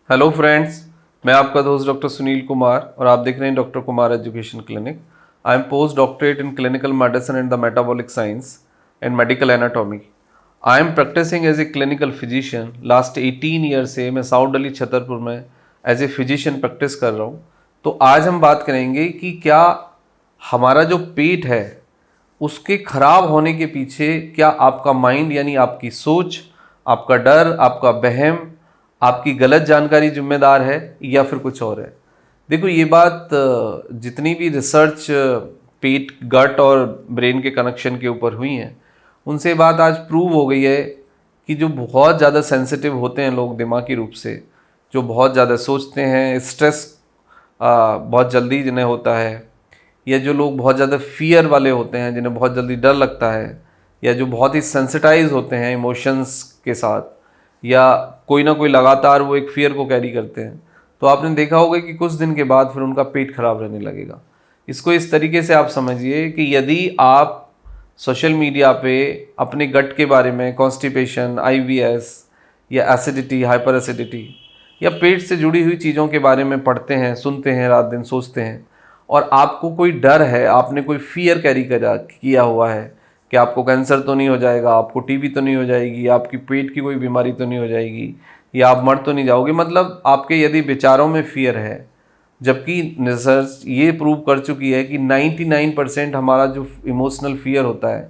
Hello friends, मैं आपका दोस्त डॉक्टर सुनील कुमार और आप देख रहे हैं doctor Kumar education clinic. I am post doctorate in clinical medicine and the metabolic science and medical anatomy. I am practising as a clinical physician. Last 18 year से मैं साउथ दिल्ली छतरपुर में एज ए फिजिशियन प्रैक्टिस कर रहा हूँ। तो आज हम बात करेंगे कि क्या हमारा जो पेट है उसके खराब होने के पीछे क्या आपका माइंड यानी आपकी सोच, आपका डर, आपका वहम, आपकी गलत जानकारी जिम्मेदार है या फिर कुछ और है। देखो, ये बात जितनी भी रिसर्च पेट, गट और ब्रेन के कनेक्शन के ऊपर हुई हैं, उनसे बात आज प्रूव हो गई है कि जो बहुत ज़्यादा सेंसिटिव होते हैं लोग दिमागी रूप से, जो बहुत ज़्यादा सोचते हैं, स्ट्रेस बहुत जल्दी जिन्हें होता है, या जो लोग बहुत ज़्यादा फियर वाले होते हैं, जिन्हें बहुत जल्दी डर लगता है, या जो बहुत ही सेंसिटाइज होते हैं इमोशंस के साथ, या कोई ना कोई लगातार वो एक फियर को कैरी करते हैं, तो आपने देखा होगा कि कुछ दिन के बाद फिर उनका पेट खराब रहने लगेगा। इसको इस तरीके से आप समझिए कि यदि आप सोशल मीडिया पे अपने गट के बारे में, कॉन्स्टिपेशन, IBS या एसिडिटी, हाइपर एसिडिटी या पेट से जुड़ी हुई चीज़ों के बारे में पढ़ते हैं, सुनते हैं, रात दिन सोचते हैं, और आपको कोई डर है, आपने कोई फियर कैरी किया हुआ है कि आपको कैंसर तो नहीं हो जाएगा, आपको टीबी तो नहीं हो जाएगी, आपकी पेट की कोई बीमारी तो नहीं हो जाएगी, या आप मर तो नहीं जाओगे, मतलब आपके यदि विचारों में फियर है, जबकि रिसर्च ये प्रूव कर चुकी है कि 99% हमारा जो इमोशनल फियर होता है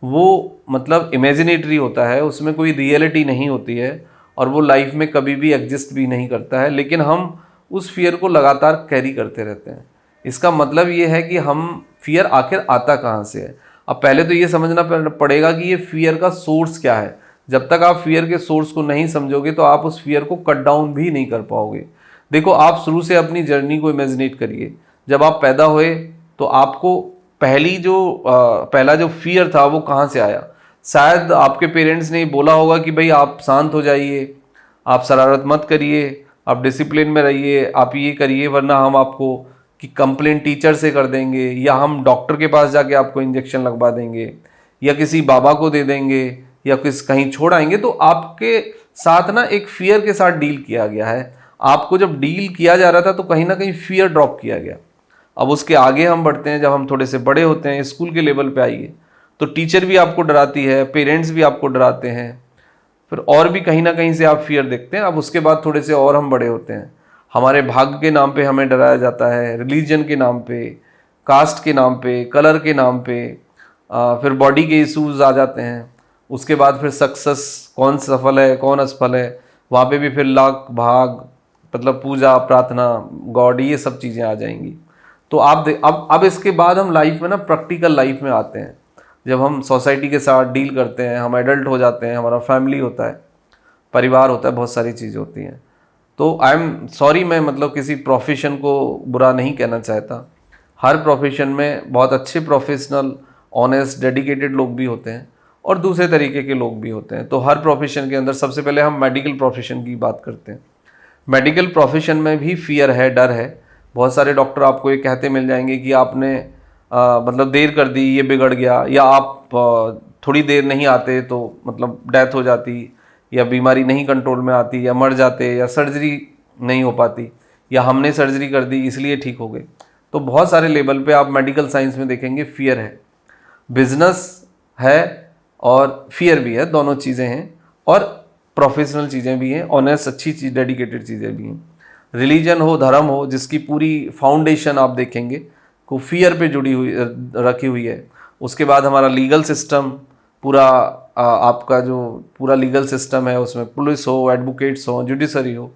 वो मतलब इमेजिनेटरी होता है, उसमें कोई रियलिटी नहीं होती है और वो लाइफ में कभी भी एग्जिस्ट भी नहीं करता है, लेकिन हम उस फियर को लगातार कैरी करते रहते हैं। इसका मतलब ये है कि हम फियर आखिर आता कहाँ से है। अब पहले तो ये समझना पड़ेगा कि ये फियर का सोर्स क्या है। जब तक आप फियर के सोर्स को नहीं समझोगे तो आप उस फियर को कट डाउन भी नहीं कर पाओगे। देखो, आप शुरू से अपनी जर्नी को इमेजिनेट करिए। जब आप पैदा हुए तो आपको पहला जो फियर था वो कहाँ से आया। शायद आपके पेरेंट्स ने बोला होगा कि भाई आप शांत हो जाइए, आप शरारत मत करिए, आप डिसिप्लिन में रहिए, आप ये करिए वरना हम आपको कि कंप्लेंट टीचर से कर देंगे, या हम डॉक्टर के पास जाके आपको इंजेक्शन लगवा देंगे, या किसी बाबा को दे देंगे, या कहीं छोड़ आएंगे। तो आपके साथ ना एक फियर के साथ डील किया गया है। आपको जब डील किया जा रहा था तो कहीं ना कहीं फियर ड्रॉप किया गया। अब उसके आगे हम बढ़ते हैं, जब हम थोड़े से बड़े होते हैं, स्कूल के लेवल पे आइए, तो टीचर भी आपको डराती है, पेरेंट्स भी आपको डराते हैं, फिर और भी कहीं ना कहीं से आप फियर देखते हैं। अब उसके बाद थोड़े से और हम बड़े होते हैं, हमारे भाग्य के नाम पे हमें डराया जाता है, रिलीजन के नाम पे, कास्ट के नाम पे, कलर के नाम पे, फिर बॉडी के इश्यूज आ जाते हैं। उसके बाद फिर सक्सेस, कौन सफल है कौन असफल है, वहाँ पे भी फिर लाख भाग, मतलब पूजा प्रार्थना, गॉड, ये सब चीज़ें आ जाएंगी। तो अब इसके बाद हम लाइफ में ना प्रैक्टिकल लाइफ में आते हैं। जब हम सोसाइटी के साथ डील करते हैं, हम एडल्ट हो जाते हैं, हमारा फैमिली होता है, परिवार होता है, बहुत सारी चीज़ें होती हैं। तो आई एम सॉरी, मैं मतलब किसी प्रोफेशन को बुरा नहीं कहना चाहता। हर प्रोफेशन में बहुत अच्छे प्रोफेशनल, ऑनेस्ट, डेडिकेटेड लोग भी होते हैं और दूसरे तरीके के लोग भी होते हैं। तो हर प्रोफेशन के अंदर सबसे पहले हम मेडिकल प्रोफेशन की बात करते हैं। मेडिकल प्रोफेशन में भी फियर है, डर है। बहुत सारे डॉक्टर आपको ये कहते मिल जाएंगे कि आपने मतलब देर कर दी, ये बिगड़ गया, या आप थोड़ी देर नहीं आते तो मतलब डेथ हो जाती, या बीमारी नहीं कंट्रोल में आती, या मर जाते, या सर्जरी नहीं हो पाती, या हमने सर्जरी कर दी इसलिए ठीक हो गए। तो बहुत सारे लेवल पे आप मेडिकल साइंस में देखेंगे फियर है, बिजनेस है और फियर भी है, दोनों चीज़ें हैं, और प्रोफेशनल चीज़ें भी हैं, ऑनेस्ट अच्छी चीज़, डेडिकेटेड चीज़ें भी हैं। रिलीजन हो, धर्म हो, जिसकी पूरी फाउंडेशन आप देखेंगे को फियर पे जुड़ी हुई रखी हुई है। उसके बाद हमारा लीगल सिस्टम पूरा, आपका जो पूरा लीगल सिस्टम है उसमें पुलिस हो, एडवोकेट्स हो, जुडिशरी हो,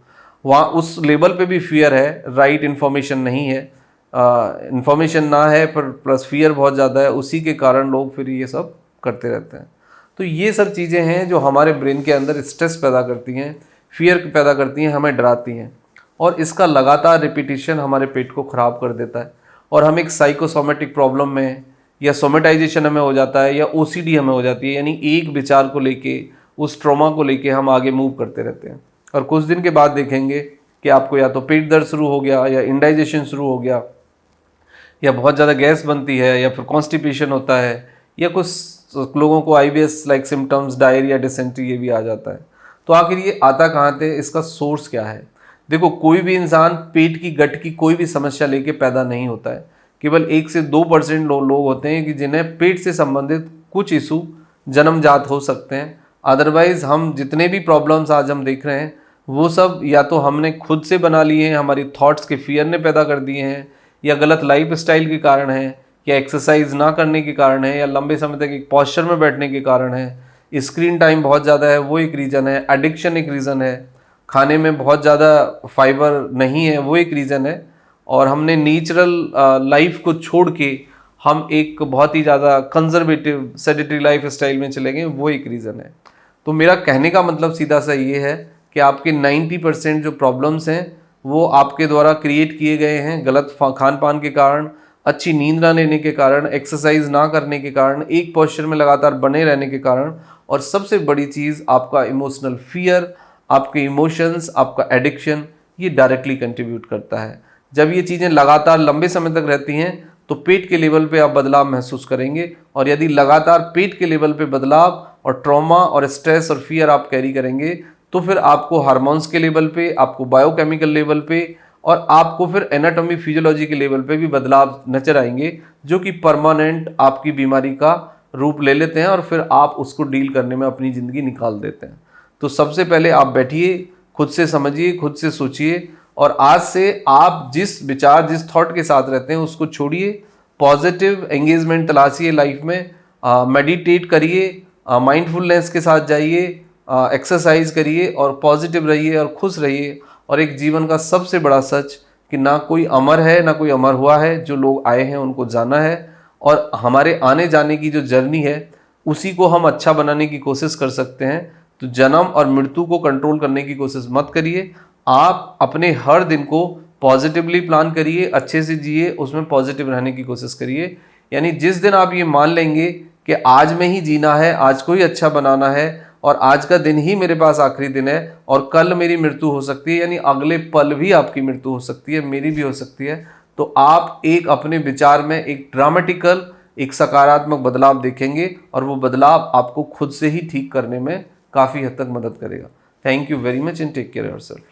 वहाँ उस लेवल पे भी फियर है। राइट इन्फॉर्मेशन नहीं है, इन्फॉर्मेशन ना है, पर प्लस फियर बहुत ज़्यादा है, उसी के कारण लोग फिर ये सब करते रहते हैं। तो ये सब चीज़ें हैं जो हमारे ब्रेन के अंदर स्ट्रेस पैदा करती हैं, फियर पैदा करती हैं, हमें डराती हैं, और इसका लगातार रिपीटिशन हमारे पेट को ख़राब कर देता है और हम एक साइकोसोमेटिक प्रॉब्लम में, या सोमेटाइजेशन हमें हो जाता है, या OCD हमें हो जाती है, यानी एक विचार को लेके, उस ट्रॉमा को लेके हम आगे मूव करते रहते हैं। और कुछ दिन के बाद देखेंगे कि आपको या तो पेट दर्द शुरू हो गया, या इंडाइजेशन शुरू हो गया, या बहुत ज़्यादा गैस बनती है, या फिर कॉन्स्टिपेशन होता है, या कुछ लोगों को IBS like symptoms, diarrhoea, dysentery, ये भी आ जाता है। तो आखिर ये आता कहाँ से, इसका सोर्स क्या है। देखो, कोई भी इंसान पेट की गट की कोई भी समस्या लेके पैदा नहीं होता है। केवल 1 से 2% लोग होते हैं कि जिन्हें पेट से संबंधित कुछ इशू जन्मजात हो सकते हैं। अदरवाइज हम जितने भी प्रॉब्लम्स आज हम देख रहे हैं वो सब या तो हमने खुद से बना लिए हैं, हमारी थॉट्स के फियर ने पैदा कर दिए हैं, या गलत लाइफ स्टाइल के कारण है, या एक्सरसाइज ना करने के कारण है, या लंबे समय तक एक पोस्चर में बैठने के कारण है। स्क्रीन टाइम बहुत ज़्यादा है वो एक रीज़न है, एडिक्शन एक रीज़न है, खाने में बहुत ज़्यादा फाइबर नहीं है वो एक रीज़न है, और हमने नेचुरल लाइफ को छोड़ के हम एक बहुत ही ज़्यादा कंजर्वेटिव सेडेटरी लाइफ स्टाइल में चले गए वो एक रीज़न है। तो मेरा कहने का मतलब सीधा सा ये है कि आपके 90% जो प्रॉब्लम्स हैं वो आपके द्वारा क्रिएट किए गए हैं गलत खान पान के कारण, अच्छी नींद ना लेने के कारण, एक्सरसाइज ना करने के कारण, एक पोस्चर में लगातार बने रहने के कारण, और सबसे बड़ी चीज़ आपका इमोशनल फियर, आपके इमोशंस, आपका एडिक्शन, ये डायरेक्टली कंट्रीब्यूट करता है। जब ये चीज़ें लगातार लंबे समय तक रहती हैं तो पेट के लेवल पे आप बदलाव महसूस करेंगे, और यदि लगातार पेट के लेवल पे बदलाव और ट्रॉमा और स्ट्रेस और फियर आप कैरी करेंगे तो फिर आपको हार्मोन्स के लेवल पे, आपको बायोकेमिकल लेवल पे, और आपको फिर एनाटॉमी फिजियोलॉजी के लेवल पे भी बदलाव नजर आएंगे जो कि परमानेंट आपकी बीमारी का रूप ले लेते हैं, और फिर आप उसको डील करने में अपनी ज़िंदगी निकाल देते हैं। तो सबसे पहले आप बैठिए, खुद से समझिए, खुद से सोचिए, और आज से आप जिस विचार, जिस थॉट के साथ रहते हैं उसको छोड़िए, पॉजिटिव एंगेजमेंट तलाशिए लाइफ में, मेडिटेट करिए, माइंडफुलनेस के साथ जाइए, एक्सरसाइज करिए, और पॉजिटिव रहिए और खुश रहिए। और एक जीवन का सबसे बड़ा सच कि ना कोई अमर है ना कोई अमर हुआ है, जो लोग आए हैं उनको जाना है, और हमारे आने जाने की जो जर्नी है उसी को हम अच्छा बनाने की कोशिश कर सकते हैं। तो जन्म और मृत्यु को कंट्रोल करने की कोशिश मत करिए, आप अपने हर दिन को पॉजिटिवली प्लान करिए, अच्छे से जिए, उसमें पॉजिटिव रहने की कोशिश करिए। यानी जिस दिन आप ये मान लेंगे कि आज में ही जीना है, आज को ही अच्छा बनाना है, और आज का दिन ही मेरे पास आखिरी दिन है, और कल मेरी मृत्यु हो सकती है, यानी अगले पल भी आपकी मृत्यु हो सकती है, मेरी भी हो सकती है, तो आप एक अपने विचार में एक ड्रामेटिकल, एक सकारात्मक बदलाव देखेंगे, और वो बदलाव आपको खुद से ही ठीक करने में काफ़ी हद तक मदद करेगा। Thank you very much and take care yourself.